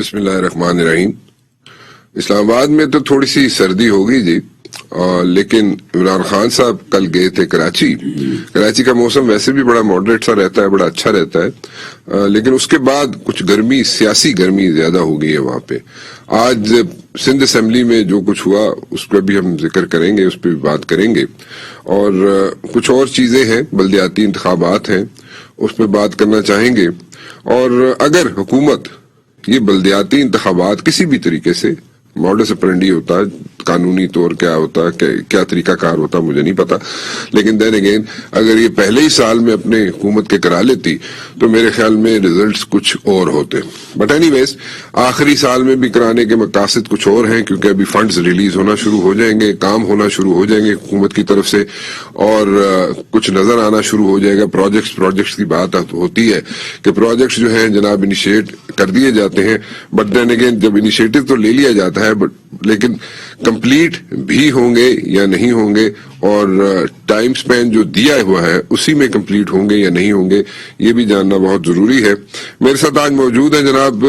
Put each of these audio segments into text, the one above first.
بسم اللہ الرحمن الرحیم. اسلام آباد میں تو تھوڑی سی سردی ہوگی جی، لیکن عمران خان صاحب کل گئے تھے کراچی کا موسم ویسے بھی بڑا ماڈریٹ سا رہتا ہے، بڑا اچھا رہتا ہے، لیکن اس کے بعد کچھ گرمی، سیاسی گرمی زیادہ ہو گئی ہے وہاں پہ. آج سندھ اسمبلی میں جو کچھ ہوا اس پہ بھی ہم ذکر کریں گے، اس پہ بھی بات کریں گے، اور کچھ اور چیزیں ہیں، بلدیاتی انتخابات ہیں، اس پہ بات کرنا چاہیں گے. اور اگر حکومت یہ بلدیاتی انتخابات کسی بھی طریقے سے ماڈس اپرینڈی ہوتا ہے، قانونی طور کیا ہوتا ہے، کیا طریقہ کار ہوتا مجھے نہیں پتا، لیکن دین اگین اگر یہ پہلے ہی سال میں اپنے حکومت کے کرا لیتی تو میرے خیال میں ریزلٹس کچھ اور ہوتے. بٹ اینی ویز آخری سال میں بھی کرانے کے مقاصد کچھ اور ہیں، کیونکہ ابھی فنڈز ریلیز ہونا شروع ہو جائیں گے، کام ہونا شروع ہو جائیں گے حکومت کی طرف سے، اور کچھ نظر آنا شروع ہو جائے گا. پروجیکٹس کی بات ہوتی ہے کہ پروجیکٹس جو ہیں جناب انیشیٹ کر دیے جاتے ہیں، بٹ دین اگین جب انیشیٹو تو لے لیا جاتا ہے لیکن کمپلیٹ بھی ہوں گے یا نہیں ہوں گے، اور ٹائم سپین جو دیا ہوا ہے اسی میں کمپلیٹ ہوں گے یا نہیں ہوں گے، یہ بھی جاننا بہت ضروری ہے. میرے ساتھ آج موجود ہیں جناب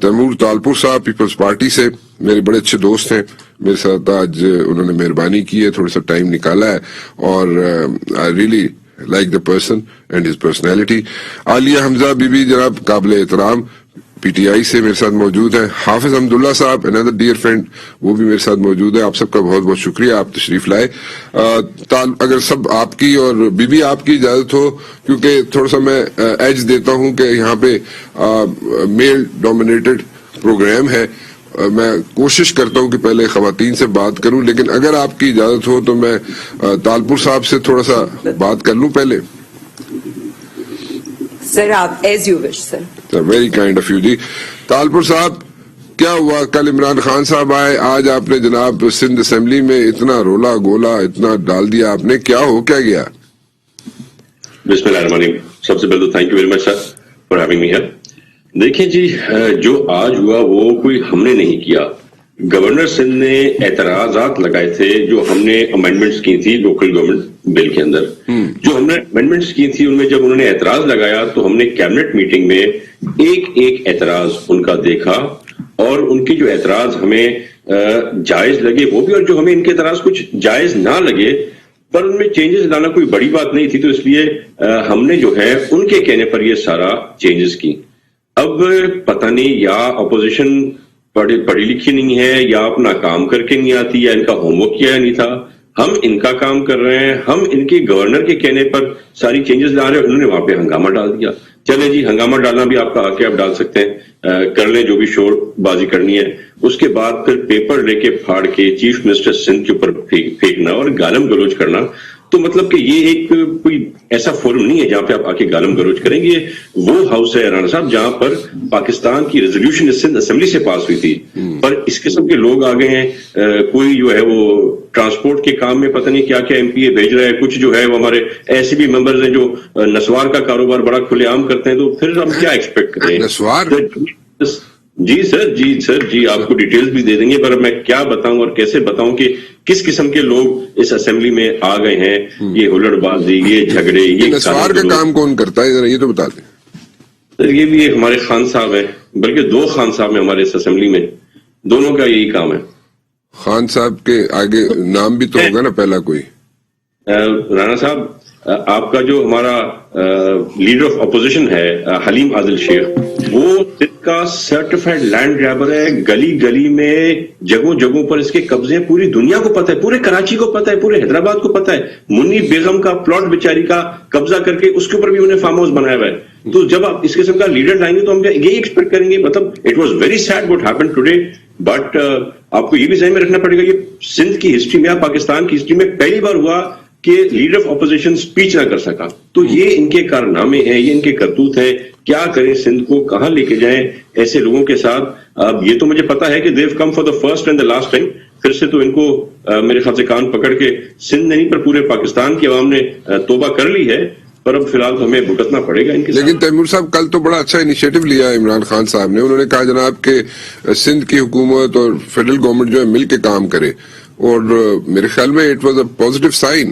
تیمور تالپور صاحب، پیپلز پارٹی سے، میرے بڑے اچھے دوست ہیں. میرے ساتھ آج انہوں نے مہربانی کی ہے، تھوڑا سا ٹائم نکالا ہے، اور I really like the person and his personality. Aliya Hamza بی بی جناب قابل احترام پی ٹی آئی سے میرے ساتھ موجود ہیں. حافظ حمداللہ صاحب another dear friend، وہ بھی میرے ساتھ موجود ہے. آپ سب کا بہت بہت شکریہ، آپ تشریف لائے. اگر سب آپ کی اور بی بی آپ کی اجازت ہو، کیونکہ تھوڑا سا میں ایج دیتا ہوں کہ یہاں پہ میل ڈومینیٹڈ پروگرام ہے، میں کوشش کرتا ہوں کہ پہلے خواتین سے بات کروں، لیکن اگر آپ کی اجازت ہو تو میں تالپور صاحب سے تھوڑا سا بات کر لوں پہلے. سر آپ as you wish sir. Very kind of you جی. تالپور صاحب کیا ہوا؟ کل عمران خان صاحب آئے، آج آپ نے جناب سندھ اسمبلی میں اتنا رولا گولا اتنا ڈال دیا آپ نے، کیا ہو کیا گیا؟ بسم اللہ الرحمن الرحیم. سب سے پہلے تو thank you very much sir for having me here. دیکھیں جی، جو آج ہوا وہ کوئی ہم نے نہیں کیا. گورنر سندھ نے اعتراضات لگائے تھے جو ہم نے امینڈمنٹس کی تھی لوکل گورنمنٹ بل کے اندر. جو ہم نے امینڈمنٹس کی تھی ان میں جب انہوں نے اعتراض لگایا تو ہم نے کیبنٹ میٹنگ میں ایک ایک اعتراض ان کا دیکھا، اور ان کے جو اعتراض ہمیں جائز لگے وہ بھی، اور جو ہمیں ان کے اعتراض کچھ جائز نہ لگے پر ان میں چینجز لانا کوئی بڑی بات نہیں تھی، تو اس لیے ہم نے جو ہے ان کے کہنے پر یہ سارا چینجز کی. اب پتہ نہیں یا اپوزیشن پڑھی لکھی نہیں ہے، یا اپنا کام کر کے نہیں آتی، یا ان کا ہوم ورک کیا نہیں تھا. ہم ان کا کام کر رہے ہیں، ہم ان کے گورنر کے کہنے پر ساری چینجز لا رہے ہیں. انہوں نے وہاں پہ ہنگامہ ڈال دیا. چلے جی، ہنگامہ ڈالنا بھی آپ کا حق ہے، آپ ڈال سکتے ہیں، کر لیں جو بھی شور بازی کرنی ہے. اس کے بعد پھر پیپر لے کے پھاڑ کے چیف منسٹر سندھ کے اوپر پھینکنا اور گالم گلوچ کرنا، تو مطلب کہ یہ ایک کوئی ایسا فورم نہیں ہے جہاں پہ آپ آ کے گالم گلوچ کریں گے. وہ ہاؤس ہے رانا صاحب جہاں پر پاکستان کی ریزولوشن سندھ اسمبلی سے پاس ہوئی تھی، پر اس قسم کے لوگ آ گئے ہیں. کوئی جو ہے وہ ٹرانسپورٹ کے کام میں پتہ نہیں کیا کیا ایم پی اے بھیج رہا ہے، کچھ جو ہے وہ ہمارے ایسے بھی ممبرز ہیں جو نسوار کا کاروبار بڑا کھلے عام کرتے ہیں. تو پھر ہم کیا ایکسپیکٹ کریں؟ نسوار؟ جی سر جی آپ کو ڈیٹیلز بھی دے دیں گے، پر میں کیا بتاؤں اور کیسے بتاؤں کہ کس قسم کے لوگ اس اسمبلی میں آ گئے ہیں. یہ ہلڑ بازی، یہ جھگڑے، یہ نسوار کا کام کون کرتا ہے ذرا یہ تو بتا دیں. سر یہ بھی ایک ہمارے خان صاحب ہیں، بلکہ دو خان صاحب ہیں ہمارے اس اسمبلی میں، دونوں کا یہی کام ہے. خان صاحب کے آگے نام بھی تو ہوگا نا پہلا کوئی؟ رانا صاحب آپ کا جو ہمارا لیڈر آف اپوزیشن ہے حلیم عادل شیخ، وہ سندھ کا سرٹیفائڈ لینڈ گریبر ہے. گلی گلی میں جگہوں جگہوں پر اس کے قبضے ہیں. پوری دنیا کو پتہ ہے، پورے کراچی کو پتہ ہے، پورے حیدرآباد کو پتہ ہے. منی بیگم کا پلاٹ بیچاری کا قبضہ کر کے اس کے اوپر بھی انہیں فارم ہاؤس بنایا ہوا ہے. تو جب آپ اس قسم کا لیڈر لائیں گے تو ہم یہی ایکسپیکٹ کریں گے. مطلب it was very said what happen today, but آپ کو یہ بھی ذہن میں رکھنا پڑے گا یہ سندھ کی ہسٹری میں، پاکستان کی ہسٹری میں پہلی بار ہوا کہ لیڈر آف اپوزیشن سپیچ نہ کر سکا. تو یہ ان کے کارنامے ہیں، یہ ان کے کرتوت ہیں. کیا کریں سندھ کو کہاں لے کے جائیں ایسے لوگوں کے ساتھ؟ اب یہ تو مجھے پتا ہے کہ they come for the first and the last time. پھر سے تو ان کو میرے خیال سے کان پکڑ کے سندھ نہیں پر پورے پاکستان کی عوام نے توبہ کر لی ہے، پر اب فی الحال تو ہمیں بھگتنا پڑے گا ان کے ساتھ. لیکن تیمور صاحب کل تو بڑا اچھا انیشیٹو لیا عمران خان صاحب نے. انہوں نے کہا جناب کہ سندھ کی حکومت اور فیڈرل گورنمنٹ جو ہے مل کے کام کرے، اور میرے خیال میں it was a positive sign.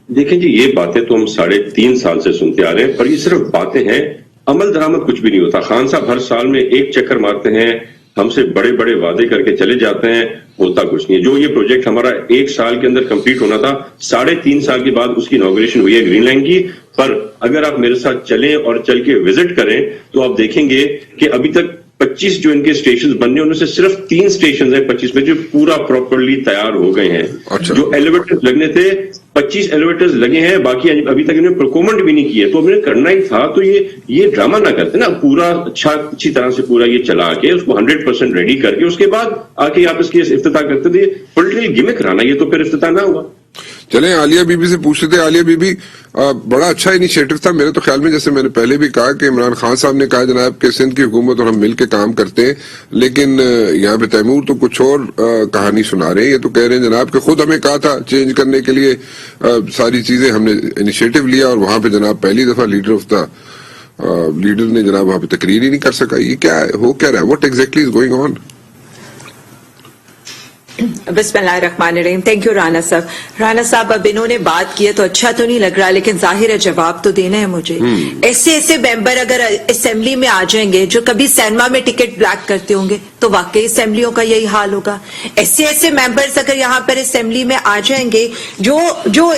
دیکھیں جی، یہ باتیں تو ہم 3.5 سال سے سنتے آ رہے ہیں، پر یہ صرف باتیں ہیں. عمل درآمد کچھ بھی نہیں ہوتا. خان صاحب ہر سال میں ایک چکر مارتے ہیں, ہم سے بڑے بڑے وعدے کر کے چلے جاتے ہیں, ہوتا کچھ نہیں ہے. جو یہ پروجیکٹ ہمارا 1 سال کے اندر کمپلیٹ ہونا تھا, 3.5 سال کے بعد اس کی انوگریشن ہوئی ہے گرین لائن کی. پر اگر آپ میرے ساتھ چلیں اور چل کے وزٹ کریں تو آپ دیکھیں گے کہ ابھی تک 25 جو ان کے اسٹیشن بننے ان میں سے صرف 3 اسٹیشن ہیں 25 میں جو پورا پراپرلی تیار ہو گئے ہیں. جو ایلیویٹر لگنے تھے 25 ایلیویٹرز لگے ہیں, باقی ابھی تک انہوں نے پروکورمنٹ بھی نہیں کیے. تو ہمیں کرنا ہی تھا, تو یہ ڈرامہ نہ کرتے نا, پورا اچھی طرح سے پورا یہ چلا کے اس کو 100% ریڈی کر کے اس کے بعد آ کے آپ اس کی افتتاح کرتے تھے. پولیٹیکل گیمک کرانا, یہ تو پھر افتتاح نہ ہوگا. چلیں عالیہ بی بی سے پوچھ رہے تھے. عالیہ بی بی بڑا اچھا انیشیٹو تھا میرے تو خیال میں, جیسے میں نے پہلے بھی کہا کہ عمران خان صاحب نے کہا جناب کہ سندھ کی حکومت اور ہم مل کے کام کرتے ہیں, لیکن یہاں پہ تیمور تو کچھ اور کہانی سنا رہے ہیں. یہ تو کہہ رہے ہیں جناب کہ خود ہمیں کہا تھا چینج کرنے کے لیے ساری چیزیں, ہم نے انیشیٹو لیا اور وہاں پہ جناب پہلی دفعہ لیڈر نے جناب وہاں پہ تقریر ہی نہیں کر سکا. یہ کیا ہے, ہو کیا رہا ہے, what exactly is going on? بسم اللہ الرحمن الرحیم. تھینک یو رانا صاحب. رانا صاحب اب انہوں نے بات کی ہے تو اچھا تو نہیں لگ رہا, لیکن ظاہر ہے جواب تو دینا ہے مجھے. ایسے ممبر اگر اسمبلی میں آ جائیں گے جو کبھی سینما میں ٹکٹ بلیک کرتے ہوں گے تو واقعی اسمبلیوں کا یہی حال ہوگا. ایسے ممبرز اگر یہاں پر اسمبلی میں آ جائیں گے جو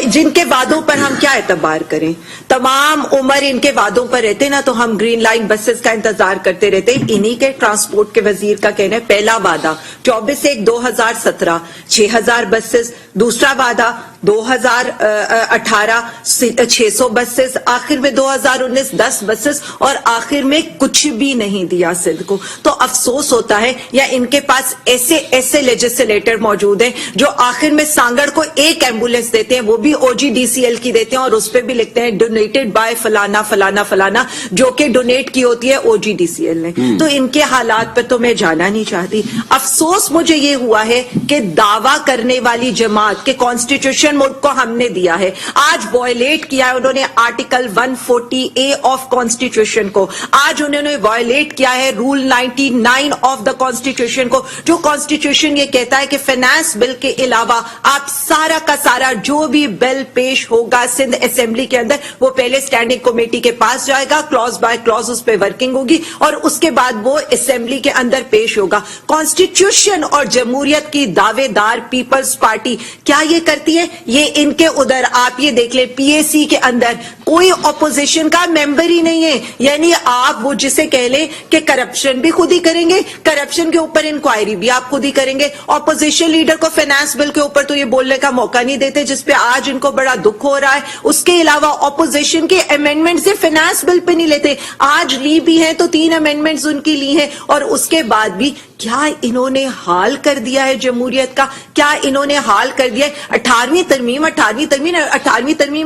جن کے وعدوں پر ہم کیا اعتبار کریں, تمام عمر ان کے وعدوں پر رہتے نا, تو ہم گرین لائن بسز کا انتظار کرتے رہتے. انہی کے ٹرانسپورٹ کے وزیر کا کہنا ہے پہلا وعدہ 24/1/2017 6,000 بسز, دوسرا وعدہ 2018 600 بسز, آخر میں 2019 10 بسز, اور آخر میں کچھ بھی نہیں دیا سندھ کو. تو افسوس ہوتا ہے, یا ان کے پاس ایسے لیجسلیٹر موجود ہیں جو آخر میں سانگڑ کو ایک ایمبولینس دیتے ہیں, وہ بھی OGDCL کی دیتے ہیں, اور اس پہ بھی لکھتے ہیں ڈونیٹڈ بائی فلانا فلانا فلانا, جو کہ ڈونیٹ کی ہوتی ہے OGDCL نے. تو ان کے حالات پر تو میں جانا نہیں چاہتی. افسوس مجھے یہ ہوا ہے کہ دعویٰ کرنے والی جماعت کے کانسٹیٹیوشن ملک کو ہم نے دیا ہے, آج وائلیٹ کیا ہے انہوں نے آرٹیکل 140A آف کانسٹیٹیوشن کو, آج انہوں نے وائلیٹ کیا ہے رول 99 آف دا کانسٹیٹیوشن کو, جو کانسٹیٹیوشن یہ کہتا ہے کہ فائنانس بل کے علاوہ آپ سارا کا سارا جو بھی بل پیش ہوگا سندھ اسمبلی کے اندر وہ پہلے اسٹینڈنگ کمیٹی کے پاس جائے گا, کلوز بائی کلوز اس پہ ورکنگ ہوگی, اور اس کے بعد وہ اسمبلی کے اندر پیش ہوگا. کانسٹیٹیوشن اور جمہوریت کی دعوے دار پیپلز پارٹی کیا یہ کرتی ہے, یہ ان کے ادھر آپ یہ دیکھ لیں PAC کے اندر کوئی اپوزیشن کا ممبر ہی نہیں ہے. یعنی آپ وہ جسے کہہ لیں کہ کرپشن بھی خود ہی کریں گے, کرپشن کے اوپر انکوائری بھی آپ خود ہی کریں گے, اپوزیشن لیڈر کو فائنانس بل کے اوپر تو یہ بولنے کا موقع نہیں دیتے, جس پہ آج ان کو بڑا دکھ ہو رہا ہے. اس کے علاوہ اپوزیشن کے امینڈمنٹ سے فائنانس بل پہ نہیں لیتے, آج لی بھی ہیں تو 3 امینڈمنٹس ان کی لی ہیں, اور اس کے بعد بھی کیا انہوں نے حال کر دیا ہے جمہوریت کا, کیا انہوں نے حال کر دیا ہے. 18ویں ترمیم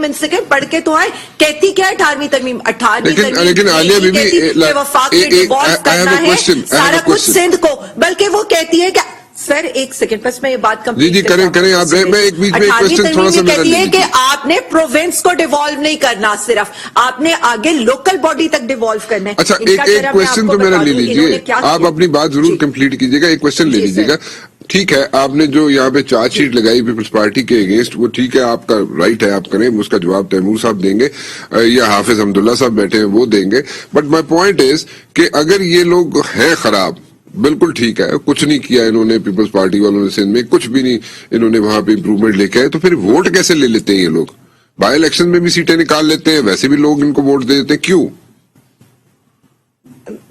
ان سے پڑھ کے تو آئے, کہتی کیا ہے 18ویں ترمیم, 18ویں ترمیم وفاق میں ڈیوالو کرنا ہے سارا کچھ سندھ کو, بلکہ وہ کہتی ہے کہ سر ایک سیکنڈ بس میں یہ بات کمپلیٹ کریں آپ. میں ایک بیچ میں کوسچن تھوڑا سا کہتی ہے کہ آپ نے پروونس کو ڈیوالو نہیں کرنا, صرف آپ نے آگے لوکل باڈی تک ڈیوالو کرنا ہے. اچھا ایک کوسچن تو میرا لے لیجیے, آپ اپنی بات ضرور کمپلیٹ کیجیے گا, ایک کوسچن لے لیجیے گا. ٹھیک ہے, آپ نے جو یہاں پہ چارج شیٹ لگائی پیپلز پارٹی کے اگینسٹ, وہ ٹھیک ہے, آپ کا رائٹ ہے, آپ کریں, اس کا جواب تیمور صاحب دیں گے یا حافظ حمداللہ صاحب بیٹھے ہیں وہ دیں گے. بٹ مائی پوائنٹ از کہ اگر یہ لوگ ہیں خراب, بالکل ٹھیک ہے, کچھ نہیں کیا انہوں نے پیپلز پارٹی والوں نے سندھ میں, کچھ بھی نہیں انہوں نے وہاں پہ امپروومنٹ لے کے آئے, تو پھر ووٹ کیسے لے لیتے ہیں یہ لوگ؟ بائی الیکشن میں بھی سیٹیں نکال لیتے ہیں, ویسے بھی لوگ ان کو ووٹ دے دیتے ہیں, کیوں؟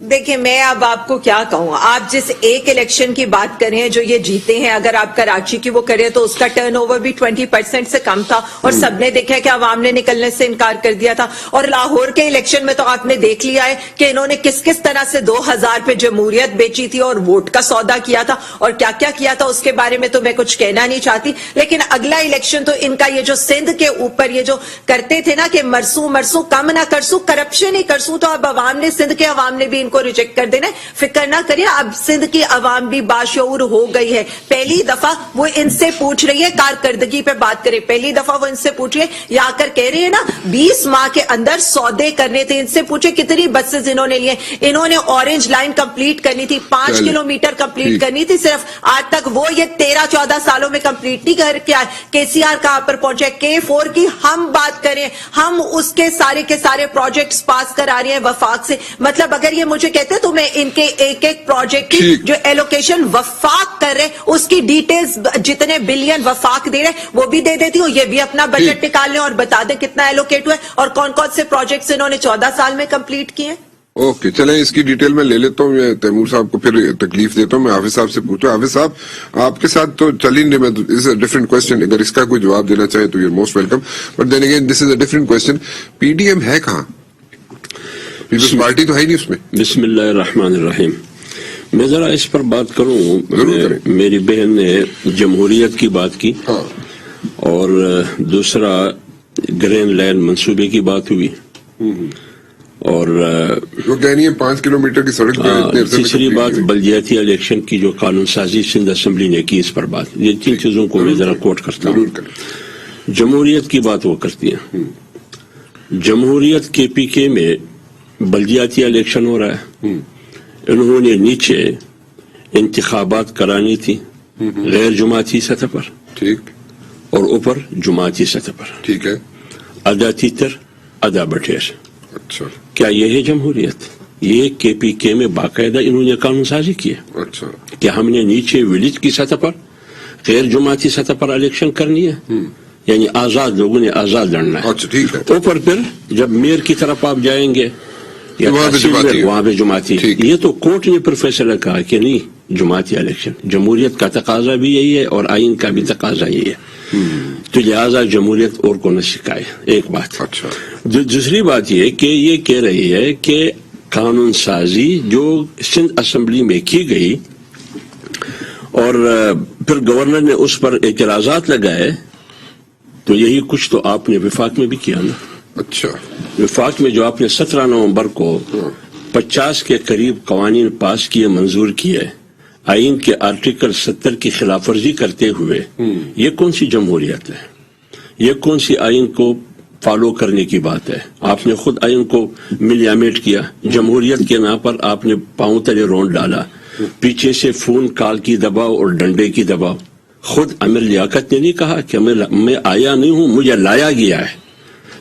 دیکھیں میں اب آپ کو کیا کہوں, آپ جس ایک الیکشن کی بات کریں ہیں جو یہ جیتے ہیں, اگر آپ کراچی کی وہ کریں تو اس کا ٹرن اوور بھی 20% سے کم تھا, اور سب نے دیکھا کہ عوام نے نکلنے سے انکار کر دیا تھا. اور لاہور کے الیکشن میں تو آپ نے دیکھ لیا ہے کہ انہوں نے کس طرح سے 2000 پہ جمہوریت بیچی تھی اور ووٹ کا سودا کیا تھا, اور کیا کیا تھا اس کے بارے میں تو میں کچھ کہنا نہیں چاہتی. لیکن اگلا الیکشن تو ان کا یہ جو سندھ کے اوپر یہ جو کرتے تھے نا کہ مرسوں کم نہ کرسوں, کرپشن ہی کرسوں, تو اب عوام نے, سندھ کے عوام نے بھی ان کو ریجیکٹ کر دینا ہے. فکر نہ کریے, اب سندھ کی عوام بھی باشعور ہو گئی ہے. پہلی دفعہ وہ ان سے پوچھ رہی ہے, کارکردگی پہ بات کریں, پہلی دفعہ وہ ان سے پوچھ رہی ہے, یہ آ کر کہہ رہی ہے نا 20 ماہ کے اندر سودے کرنے تھے. ان سے پوچھے کتنی بسز انہوں نے لیے, انہوں نے اورنج لائن کمپلیٹ کرنی تھی, 5 کلومیٹر کمپلیٹ کرنی تھی صرف, آج تک وہ یہ 13-14 سالوں میں کمپلیٹ نہیں کر کے آئے. KCR کہاں پر پہنچے, K4 کی ہم بات کریں, ہم اس کے سارے پروجیکٹس پاس کرا رہے ہیں وفاق سے. مطلب اگر یہ مجھے کہتے تو میں ان کے ایک پروجیکٹ کی جو ایلوکیشن وفاق کر رہے اس کی ڈیٹیلز جتنے بلین وفاق دے رہے وہ بھی دے دیتی ہوں, یہ بھی اپنا بجٹ نکال لیں اور بتا دیں کتنا ایلوکیٹ ہوا ہے اور کون کون سے پروجیکٹس انہوں نے 14 سال میں کمپلیٹ کیے ہیں. اوکے, چلیں اس کی ڈیٹیل میں لے لیتا ہوں. میں تیمور صاحب کو پھر تکلیف دیتا ہوں, میں حافظ صاحب سے پوچھتا ہوں. حافظ صاحب آپ کے ساتھ تو چل ہی نہیں, میں اس اے ڈفرنٹ کوشچن, اگر اس کا کوئی جواب دینا چاہیں تو you are most welcome, but then again this is a different question. PDM ہے کہاں؟ پیپلز پارٹی تو ہے نہیں اس میں. بسم اللہ الرحمن الرحیم. میں ذرا اس پر بات کروں. میری بہن نے جمہوریت کی بات کی اور دوسرا گرین لائن منصوبے کی بات ہوئی اور وہ کہنی ہے 5 کلومیٹر کی سڑک. تیسری بات بلدیاتی الیکشن کی جو قانون سازی سندھ اسمبلی نے کی, اس پر بات. یہ 3 چیزوں کو میں ذرا کوٹ کرتا ہوں. جمہوریت کی بات وہ کرتی ہیں. جمہوریت KPK میں بلدیاتی الیکشن ہو رہا ہے, انہوں نے نیچے انتخابات کرانی تھی غیر جماعتی سطح پر, ٹھیک, اور اوپر جماعتی سطح پر. ٹھیک ہے. ادا تیتر ادا بٹھیر. اچھا, کیا یہ ہے جمہوریت؟ یہ KPK میں باقاعدہ انہوں نے قانون سازی کی ہے. اچھا, کہ ہم نے نیچے ولیج کی سطح پر غیر جماعتی سطح پر الیکشن کرنی ہے, یعنی آزاد لوگوں نے آزاد لڑنا ہے. اچھا, ٹھیک ہے. اوپر پھر جب میئر کی طرف آپ جائیں گے یا وہاں پہ جماعتی. یہ تو کورٹ نے پھر فیصلہ کہا کہ نہیں جماعتی الیکشن. جمہوریت کا تقاضا بھی یہی ہے اور آئین کا بھی تقاضا یہی ہے, تو لہٰذا جمہوریت اور کو نہ سکھائے. ایک بات. اچھا, دوسری بات یہ کہ یہ کہہ رہی ہے کہ قانون سازی جو سندھ اسمبلی میں کی گئی اور پھر گورنر نے اس پر اعتراضات لگائے, تو یہی کچھ تو آپ نے وفاق میں بھی کیا نا. اچھا, وفاق میں جو آپ نے 17 نومبر کو 50 کے قریب قوانین پاس کیے, منظور کیے, آئین کے آرٹیکل 70 کی خلاف ورزی کرتے ہوئے, یہ کون سی جمہوریت ہے؟ یہ کون سی آئین کو فالو کرنے کی بات ہے؟ آپ نے خود آئین کو ملیامیٹ کیا, جمہوریت کے نام پر آپ نے پاؤں تلے رونڈ ڈالا, پیچھے سے فون کال کی دباؤ اور ڈنڈے کی دباؤ. خود امیر لیاقت نے نہیں کہا کہ میں آیا نہیں ہوں, مجھے لایا گیا ہے.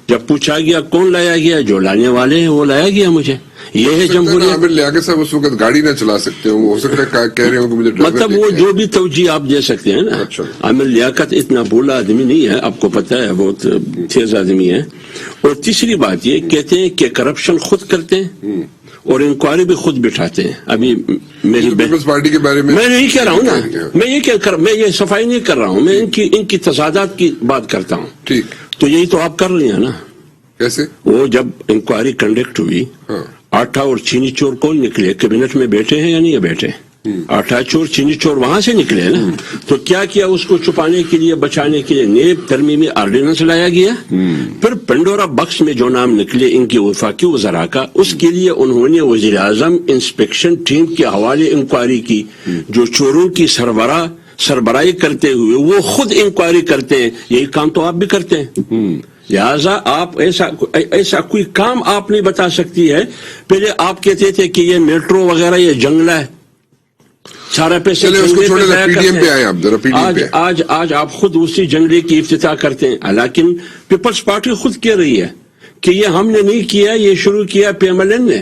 جب پوچھا گیا کون لایا گیا, جو لانے والے ہیں وہ لایا گیا مجھے. یہ ہے جمہوریت. عامر لیاقت صاحب اس وقت گاڑی نہ چلا سکتے ہوں, ہو سکتا ہے کہہ رہے ہوں کہ مجھے مطلب وہ جو بھی توجیہ آپ دے سکتے ہیں نا. عامر لیاقت اتنا بولا آدمی نہیں ہے, آپ کو پتا ہے, بہت تیز آدمی ہے. اور تیسری بات یہ کہتے ہیں کہ کرپشن خود کرتے ہیں اور انکوائری بھی خود بٹھاتے ہیں. ابھی میری پیپلز پارٹی کے بارے میں نہیں کہہ رہا ہوں نا, میں یہ صفائی نہیں کر رہا ہوں, میں ان کی تضادات کی بات کرتا ہوں. ٹھیک, تو یہی تو آپ کر رہے ہیں نا. کیسے؟ وہ جب انکوائری کنڈکٹ ہوئی, آٹھا اور چینی چور کون نکلے؟ کیبنٹ میں بیٹھے ہیں یا نہیں بیٹھے؟ آٹھا چور چینی چور وہاں سے نکلے نا. تو کیا کیا اس کو چھپانے کے لیے, بچانے کے لیے نیب ترمیمی آرڈیننس لایا گیا. پھر پنڈورا بکس میں جو نام نکلے ان کے وفاقی وزراء کا, اس کے لیے انہوں نے وزیر اعظم انسپیکشن ٹیم کے حوالے انکوائری کی, جو چوروں کی سربراہی کرتے ہوئے وہ خود انکوائری کرتے ہیں. یہی کام تو آپ بھی کرتے ہیں. لہٰذا آپ ایسا کوئی کام آپ نہیں بتا سکتی ہے. پہلے آپ کہتے تھے کہ یہ میٹرو وغیرہ یہ جنگلہ ہے, سارا پیسے آج آپ خود اسی جنگلے کی افتتاح کرتے ہیں. لیکن پیپلز پارٹی خود کہہ رہی ہے کہ یہ ہم نے نہیں کیا, یہ شروع کیا PMLN نے.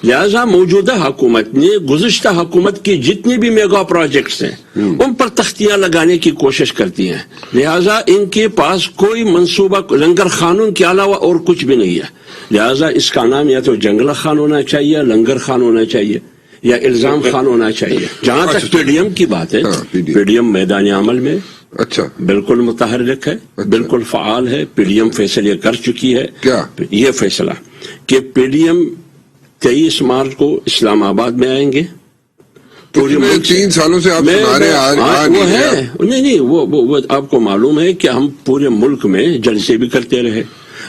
لہذا موجودہ حکومت نے گزشتہ حکومت کی جتنی بھی میگا پروجیکٹس ہیں ان پر تختیاں لگانے کی کوشش کرتی ہیں. لہذا ان کے پاس کوئی منصوبہ لنگر خانوں کے علاوہ اور کچھ بھی نہیں ہے. لہذا اس کا نام یا تو جنگلہ خان ہونا چاہیے, لنگر خان ہونا چاہیے, یا الزام خان ہونا چاہیے. جہاں تک PDM کی بات ہے, PDM میدان عمل میں اچھا بالکل متحرک ہے, بالکل فعال ہے. PDM فیصلے کر چکی ہے. کیا یہ فیصلہ کہ PDM 23 مارچ کو اسلام آباد میں آئیں گے. 3 سالوں سے آپ سنا رہے ہیں. نہیں وہ آپ کو معلوم ہے کہ ہم پورے ملک میں جلسے بھی کرتے رہے,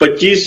25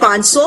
500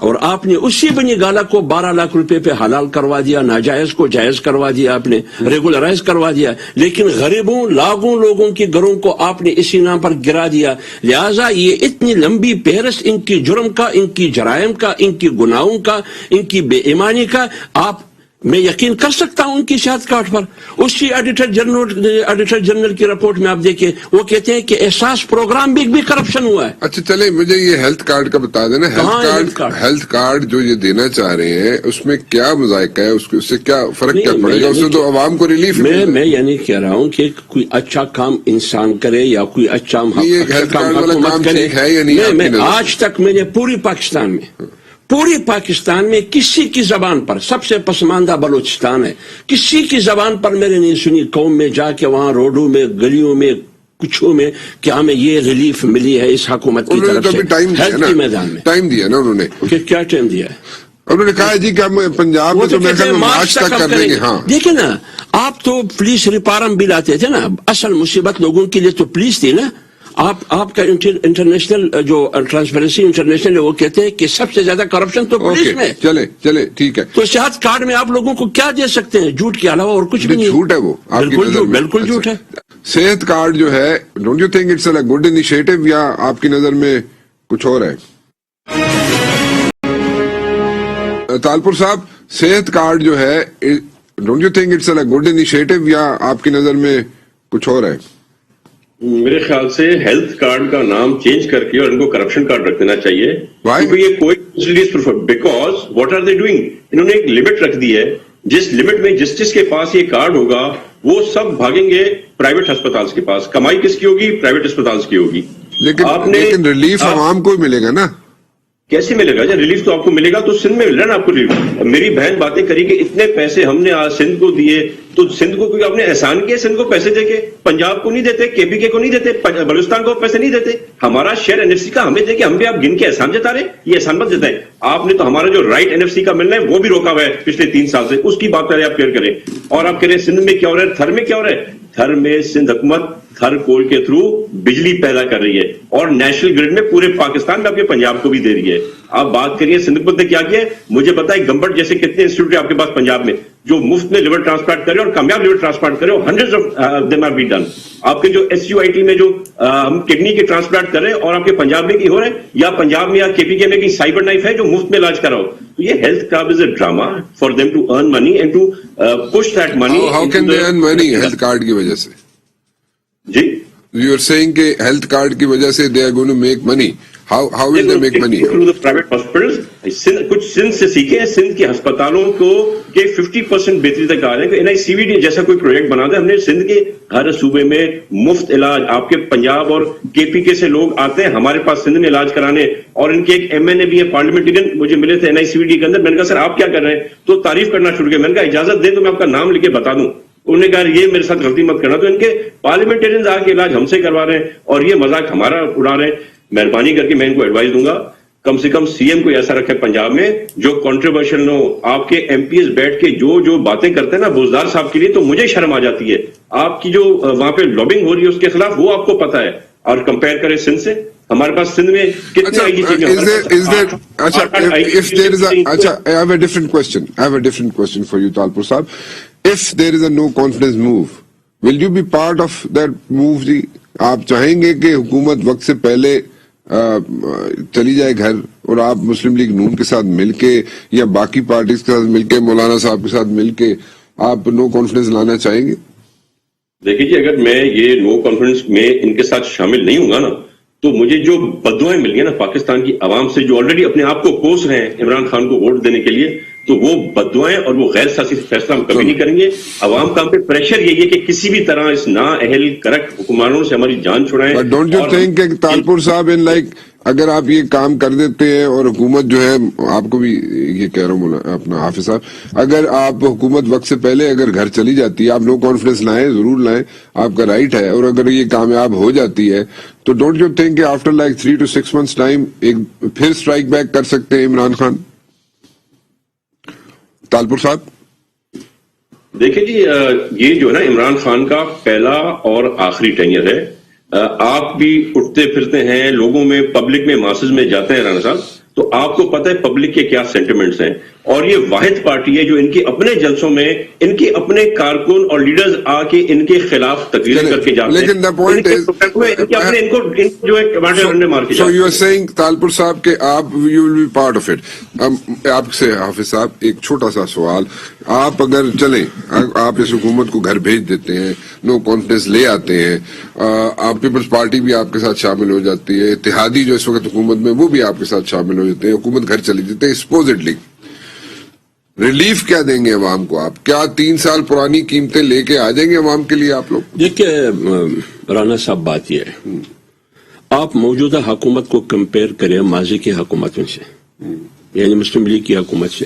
اور آپ نے اسی بنی گالا کو 12 لاکھ روپے پہ حلال کروا دیا, ناجائز کو جائز کروا دیا, آپ نے ریگولرائز کروا دیا, لیکن غریبوں لاکھوں لوگوں کے گھروں کو آپ نے اسی نام پر گرا دیا. لہذا یہ اتنی لمبی فہرست ان کی جرم کا, ان کی جرائم کا, ان کی گناہوں کا, ان کی بے ایمانی کا, آپ میں یقین کر سکتا ہوں ان کی شہادت کاٹ پر. اسی ایڈیٹر جنرل کی رپورٹ میں آپ دیکھیں, وہ کہتے ہیں کہ احساس پروگرام بھی کرپشن ہوا ہے. اچھا چلے, مجھے یہ ہیلتھ کارڈ کا بتا دینا. ہیلتھ کارڈ جو یہ دینا چاہ رہے ہیں اس میں کیا مذائقہ ہے, اس سے کیا فرق کیا پڑے گا, اس سے تو عوام کو ریلیف. میں یعنی کہہ رہا ہوں کہ کوئی اچھا کام انسان کرے یا کوئی اچھا کام حکومت کرے. آج تک میں نے پوری پاکستان میں کسی کی زبان پر, سب سے پسماندہ بلوچستان ہے, کسی کی زبان پر میں نے نہیں سنی قوم میں جا کے وہاں روڈوں میں, گلیوں میں, کچھوں میں کہ ہمیں یہ ریلیف ملی ہے اس حکومت کی طرف سے. ہیلتھ کے میدان میں ٹائم دیا نا انہوں نے, کیا ٹائم دیا ہے؟ انہوں نے کہا جی کہ ہم پنجاب میں تو مارچ تک کر لیں گے. ہاں دیکھیں نا, آپ تو پولیس ریپارم بھی لاتے تھے نا, اصل مصیبت لوگوں کے لیے تو پولیس تھی نا. آپ کا انٹرنیشنل جو ٹرانسپیرنسی انٹرنیشنل ہے وہ کہتے ہیں کہ سب سے زیادہ کرپشن تو پولیس میں. چلے ٹھیک ہے. تو صحت کارڈ میں آپ لوگوں کو کیا دے سکتے ہیں؟ جھوٹ کے علاوہ اور کچھ بھی نہیں. جھوٹ ہے وہ, بالکل جھوٹ ہے. صحت کارڈ جو ہے, don't you think it's a good initiative, یا آپ کی نظر میں کچھ اور ہے؟ تالپور صاحب, صحت کارڈ جو ہے, don't you think it's a good initiative, یا آپ کی نظر میں کچھ اور ہے؟ میرے خیال سے ہیلتھ کارڈ کا نام چینج کر کے اور ان کو کرپشن کارڈ رکھ دینا چاہیے. کیونکہ یہ کوئی because what are they doing, انہوں نے ایک لمٹ رکھ دی ہے. جس لمٹ میں جس کے پاس یہ کارڈ ہوگا وہ سب بھاگیں گے پرائیویٹ ہسپتال کے پاس. کمائی کس کی ہوگی؟ پرائیویٹ ہسپتال کی ہوگی. لیکن ریلیف عوام کو ملے گا نا. کیسے ملے گا؟ ریلیف تو آپ کو ملے گا تو سندھ میں مل رہا نا آپ کو ریلیف. میری بہن باتیں کری کہ اتنے پیسے ہم نے آج سندھ کو دیے, تو سندھ کو کوئی آپ نے احسان کیا سندھ کو پیسے دے کے؟ پنجاب کو نہیں دیتے, کے پی کے کو نہیں دیتے, بلوچستان کو پیسے نہیں دیتے. ہمارا شیئر این ایف سی کا ہمیں دے کے ہم بھی آپ گن کے احسان جتا رہے, یہ احسان مت جتائیں. آپ نے تو ہمارا جو رائٹ این ایف سی کا ملنا ہے وہ بھی روکا ہوا ہے پچھلے 3 سال سے, اس کی بات کریں آپ کلیئر کریں. اور آپ کہہ رہے ہیں سندھ میں کیا ہو رہا ہے, تھر میں کیا ہو رہا ہے؟ تھر میں سندھ حکومت تھر کول کے تھرو بجلی پیدا کر رہی ہے اور نیشنل گرڈ میں پورے پاکستان میں آپ کے پنجاب کو بھی دے رہی ہے. آپ بات کریے سندھ حکومت نے کیا کیا ہے, مجھے پتا ہے گمبٹ جیسے کتنے انسٹیٹیوٹ آپ کے پاس پنجاب میں جو مفت میں لیور ٹرانسپلانٹ کرے اور کامیاب لیور ٹرانسپلانٹ کرے, اور hundreds of them are been done. آپ کے جو ایس یو آئی ٹی میں جو ہم کڈنی کے ٹرانسپلانٹ کر رہے ہیں, اور آپ کے پنجاب میں کی ہو رہے ہیں, یا پنجاب میں یا کے پی کے میں کی سائبر نائف ہے جو مفت میں علاج کراؤ. تو یہ health card is a drama for them to earn money and to push that money. How can they earn money health card کی وجہ سے؟ جی یو آر سیئنگ کہ ہیلتھ کارڈ کی وجہ سے they are going to make money. How will they make money? Through the private hospitals. کچھ سندھ سے سیکھے ہیں, سندھ کے ہسپتالوں کو کہ 50% بہتری تک آ رہے ہیں. NICVD جیسا کوئی پروجیکٹ بنا دے, ہم نے سندھ کے ہر صوبے میں مفت علاج. آپ کے پنجاب اور کے پی کے سے لوگ آتے ہیں ہمارے پاس سندھ میں علاج کرانے, اور ان کے ایک MNA بھی ہے پارلیمنٹرین مجھے ملے تھے NICVD کے اندر. میں نے کہا سر آپ کیا کر رہے ہیں, تو تعریف کرنا شروع کیا. میں نے کہا اجازت دیں تو میں آپ کا نام لکھ کے بتا دوں. انہوں نے کہا یہ میرے ساتھ غلطی مت کرنا. تو ان کے پارلیمنٹرین آ کے علاج ہم سے کروا رہے ہیں اور یہ مذاق ہمارا اڑا رہے ہیں. مہربانی کر کے میں ان کو ایڈوائز دوں گا, کم سے کم CM کو ایسا رکھے پنجاب میں جو کنٹروورشل نہ ہو. آپ کے MPs بیٹھ کے جو باتیں کرتے ہیں نا بوزدار صاحب کے لیے, تو مجھے شرم آ جاتی ہے. آپ کی جو وہاں پہ لابنگ ہو رہی ہے اس کے خلاف, وہ آپ کو پتا ہے. اور کمپیئر کریں سندھ سے, ہمارے پاس سندھ میں کتنے آئی I have a different question for you, Talpur Saab. If there is a no confidence move, will you be part of that move? جی آپ چاہیں گے کہ حکومت وقت سے پہلے چلی جائے گھر, اور آپ مسلم لیگ نون کے ساتھ مل کے یا باقی پارٹیز کے ساتھ مل کے, مولانا صاحب کے ساتھ مل کے آپ نو کانفیڈنس لانا چاہیں گے؟ دیکھیے جی, اگر میں یہ نو کانفیڈنس میں ان کے ساتھ شامل نہیں ہوں گا نا, تو مجھے جو بددعائیں مل گئی نا پاکستان کی عوام سے, جو آلریڈی اپنے آپ کو کوس رہے ہیں عمران خان کو ووٹ دینے کے لیے, تو وہ بددعائیں اور وہ غیر سیاسی فیصلہ ہم کبھی نہیں کریں گے. عوام کا ہم پہ پریشر یہی ہے کہ کسی بھی طرح اس نااہل کرپٹ حکمرانوں سے ہماری جان چھڑائیں. But don't you think کہ تالپور صاحب اگر آپ یہ کام کر دیتے ہیں, اور حکومت جو ہے, آپ کو بھی یہ کہہ رہا ہوں اپنا حافظ صاحب, اگر آپ حکومت وقت سے پہلے اگر گھر چلی جاتی ہے, آپ نو کانفیڈنس لائیں, ضرور لائیں, آپ کا رائٹ ہے, اور اگر یہ کامیاب ہو جاتی ہے تو ڈونٹ یو تھنک کہ آفٹر 3 to 6 months ٹائم ایک پھر اسٹرائک بیک کر سکتے ہیں عمران خان؟ تالپور صاحب دیکھیں جی, یہ جو ہے نا عمران خان کا پہلا اور آخری ٹینیئر ہے. آپ بھی اٹھتے پھرتے ہیں لوگوں میں, پبلک میں, ماسز میں جاتے ہیں رانا صاحب, تو آپ کو پتہ ہے پبلک کے کیا سینٹیمنٹس ہیں، اور یہ واحد پارٹی ہے جو ان کے اپنے جلسوں میں ان کے اپنے کارکن اور لیڈرز آ کے ان کے خلاف تقریر کر کے جاتے ہیں، لیکن the point is ان کو جو ہے ٹماٹر رنڈے مار کے So جاتے you ہیں۔ are saying تالپور صاحب کہ آپ you will be part of it. آپ سے حافظ صاحب ایک چھوٹا سا سوال، آپ اگر چلیں، آپ اس حکومت کو گھر بھیج دیتے ہیں، نو کانفیڈنس لے آتے ہیں، آپ پیپلز پارٹی بھی آپ کے ساتھ شامل ہو جاتی ہے، اتحادی جو اس وقت حکومت میں وہ بھی آپ کے ساتھ شامل ہو جاتے ہیں، حکومت گھر چلی جاتے ہیں، سپوزڈلی ریلیف کیا دیں گے عوام کو؟ آپ کیا 3 سال پرانی قیمتیں لے کے آ جائیں گے عوام کے لیے آپ لوگ؟ دیکھیے رانا صاحب، بات یہ ہے، آپ موجودہ حکومت کو کمپیئر کریں ماضی کی حکومتوں سے، یعنی مسلم لیگ کی حکومت سے۔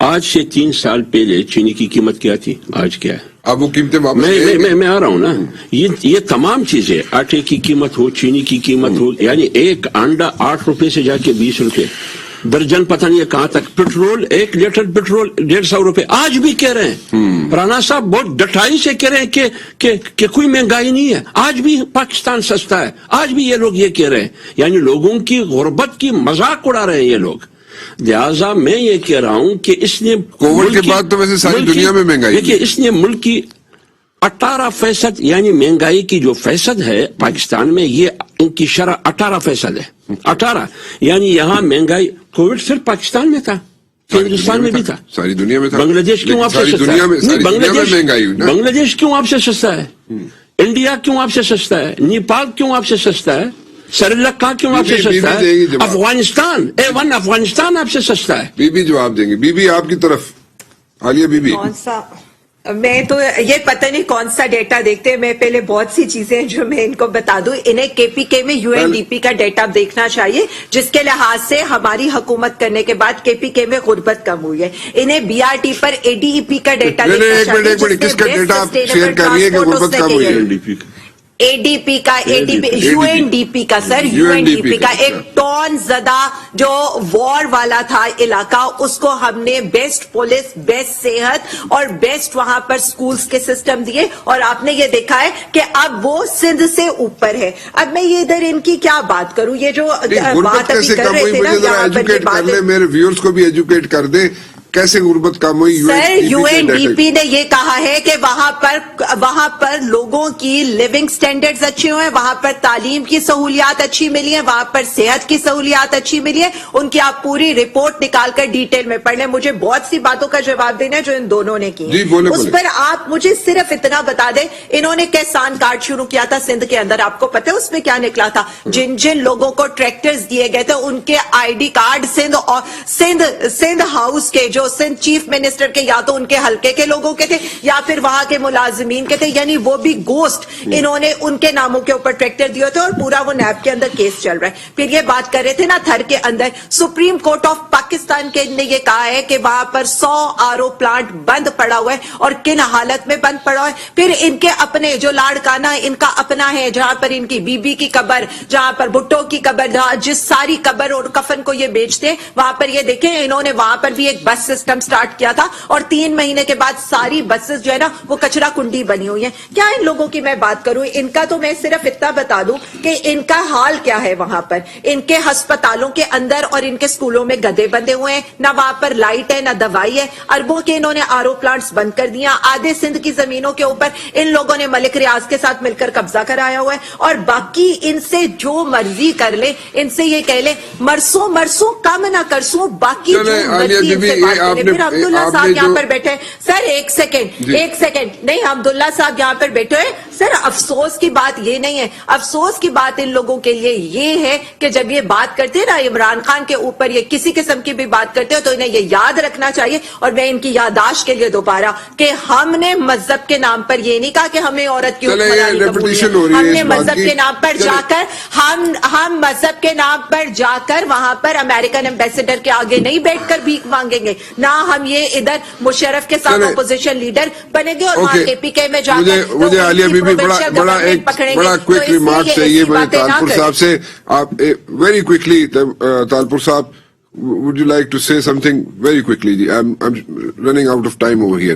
آج سے 3 سال پہلے چینی کی قیمت کیا تھی، آج کیا ہے؟ اب وہ قیمتیں واپس لیں گے؟ میں آ رہا ہوں نا، یہ تمام چیزیں، آٹے کی قیمت ہو، چینی کی قیمت ہو، یعنی ایک انڈا 8 روپے سے جا کے 20 روپے، درجن پتہ نہیں ہے کہاں تک، پیٹرول 1 لیٹر پیٹرول 150 روپے، آج بھی کہہ رہے ہیں رانا صاحب، بہت ڈٹائی سے کہہ رہے ہیں کہ کوئی مہنگائی نہیں ہے، آج بھی پاکستان سستا ہے، آج بھی یہ لوگ یہ کہہ رہے ہیں، یعنی لوگوں کی غربت کی مذاق اڑا رہے ہیں یہ لوگ۔ لہٰذا میں یہ کہہ رہا ہوں کہ اس نے کووڈ کے بعد تو ویسے ساری دنیا میں مہنگائی، دیکھیے اس نے ملک کی 18% یعنی مہنگائی کی جو فیصد ہے پاکستان میں، یہ ان کی شرح 18% ہے، 18، یعنی یہاں مہنگائی، کووڈ صرف پاکستان میں تھا، ہندوستان میں بھی تھا، ساری دنیا میں تھا، بنگلہ دیش کیوں آپ سے ساری سستا دنیا میں، ہے؟ ساری دنیا میں مہنگائی ہوئی نا۔ بنگلہ دیش کیوں آپ سے سستا ہے؟ انڈیا کیوں آپ سے سستا ہے؟ نیپال کیوں آپ سے سستا ہے؟ سری لنکا کیوں آپ سے سستا ہے؟ افغانستان A1 افغانستان آپ سے سستا ہے۔ بی بی جواب دیں گے، بی بی آپ کی طرف، عالیہ بی بی۔ کون سا؟ میں تو یہ پتہ نہیں کون سا ڈیٹا دیکھتے ہیں، میں پہلے بہت سی چیزیں جو میں ان کو بتا دوں، انہیں کے پی کے میں UNDP کا ڈیٹا دیکھنا چاہیے، جس کے لحاظ سے ہماری حکومت کرنے کے بعد کے پی کے میں غربت کم ہوئی ہے۔ انہیں BRT پر ADEP کا ڈیٹا دیکھنا چاہیے، ایک منٹ، کس کا ڈیٹا آپ شیئر کر رہی ہے کہ غربت کم ہوئی ہے؟ ADP کا UNDP کا سر، UNDP کا ایک ٹون زدہ جو وار والا تھا علاقہ، اس کو ہم نے بیسٹ پولیس، بیسٹ صحت اور بیسٹ وہاں پر سکولز کے سسٹم دیے، اور آپ نے یہ دیکھا ہے کہ اب وہ سندھ سے اوپر ہے۔ اب میں یہ ادھر ان کی کیا بات کروں، یہ جو بات ابھی کر رہے تھے نا، یہاں پر یہ بات، میرے ویورز کو بھی ایجوکیٹ کر دیں کیسے غربت کم ہوئی۔ سر UNDP نے یہ کہا ہے کہ وہاں پر لوگوں کی لیونگ سٹینڈرڈز اچھے ہوئے ہیں، وہاں پر تعلیم کی سہولیات اچھی ملی ہیں، وہاں پر صحت کی سہولیات اچھی ملی ہیں۔ ان کی آپ پوری رپورٹ نکال کر ڈیٹیل میں پڑھ لیں، مجھے بہت سی باتوں کا جواب دینا ہے جو ان دونوں نے کی، اس پر آپ مجھے صرف اتنا بتا دیں، انہوں نے کسان کارڈ شروع کیا تھا سندھ کے اندر، آپ کو پتہ ہے اس میں کیا نکلا تھا؟ جن لوگوں کو ٹریکٹرز دیے گئے تھے ان کے ID کارڈ سندھ ہاؤس کے، جو سندھ چیف منسٹر کے، یا تو ان کے حلقے کے لوگوں کے تھے یا پھر وہاں کے ملازمین کے تھے، یعنی وہ بھی گوسٹ، انہوں نے ان کے ناموں کے اوپر ٹریکٹر دیے تھے، اور پورا وہ نیب کے اندر کیس چل رہا ہے۔ پھر یہ بات کر رہے تھے نا تھر کے اندر، سپریم کورٹ آف پاکستان کے نے یہ کہا ہے کہ وہاں پر 100 RO پلانٹ بند پڑا ہوا ہے، اور کن حالت میں بند پڑا ہوا ہے۔ پھر ان کے اپنے جو لاڑکانہ ان کا اپنا ہے، جہاں پر ان کی بی بی کی قبر، جہاں پر بھٹو کی قبر، جہاں جس ساری قبر اور کفن کو یہ بیچتے ہیں، وہاں پر یہ دیکھیں انہوں نے وہاں پر بھی ایک بس سسٹم سٹارٹ کیا تھا، اور 3 مہینے کے بعد ساری بسز جو ہے نا وہ کچرا کنڈی بنی ہوئی ہیں۔ کیا ان لوگوں کی میں بات کروں، ان کا تو میں صرف اتنا بتا دوں کہ ان کا حال کیا ہے وہاں پر، ان کے ہسپتالوں کے اندر اور ان کے سکولوں میں گدے بندے ہوئے ہیں، نہ وہاں پر لائٹ ہے نہ دوائی ہے، اربوں کے انہوں نے RO پلانٹس بند کر دیا، آدھے سندھ کی زمینوں کے اوپر ان لوگوں نے ملک ریاض کے ساتھ مل کر قبضہ کرایا ہوا ہے، اور باقی ان سے جو مرضی کر لے، ان سے یہ کہہ لے مرسوں کم نہ کرسوں، باقی جو مرضی ان سے بات کرے۔ پھر عبداللہ صاحب یہاں پر بیٹھے، سر ایک سیکنڈ نہیں، عبداللہ صاحب یہاں پر بیٹھے ہیں، سر افسوس کی بات یہ نہیں ہے، افسوس کی بات ان لوگوں کے لیے یہ ہے کہ جب یہ بات کرتے ہیں نا عمران خان کے اوپر، یہ کسی قسم کی بھی بات کرتے ہو تو انہیں یہ یاد رکھنا چاہیے، اور میں ان کی یاداشت کے لیے دوبارہ، کہ ہم نے مذہب کے نام پر یہ نہیں کہا کہ ہمیں عورت کی حکمرانی قبول ہے، ہم نے مذہب کے نام پر جا کر ہم مذہب کے نام پر جا کر وہاں پر امریکن ایمبیسڈر کے آگے نہیں بیٹھ کر بھیک مانگیں گے، نہ ہم یہ ادھر مشرف کے ساتھ اپوزیشن لیڈر بنے گے، اور وہاں KPK میں جا کر مجھے عالیہ بی بی بڑا کوئک ریمارک چاہیے میں تالپور صاحب سے، آپ ویری کوئکلی، تالپور صاحب would you like to say something very quickly؟ I'm running out of time over here.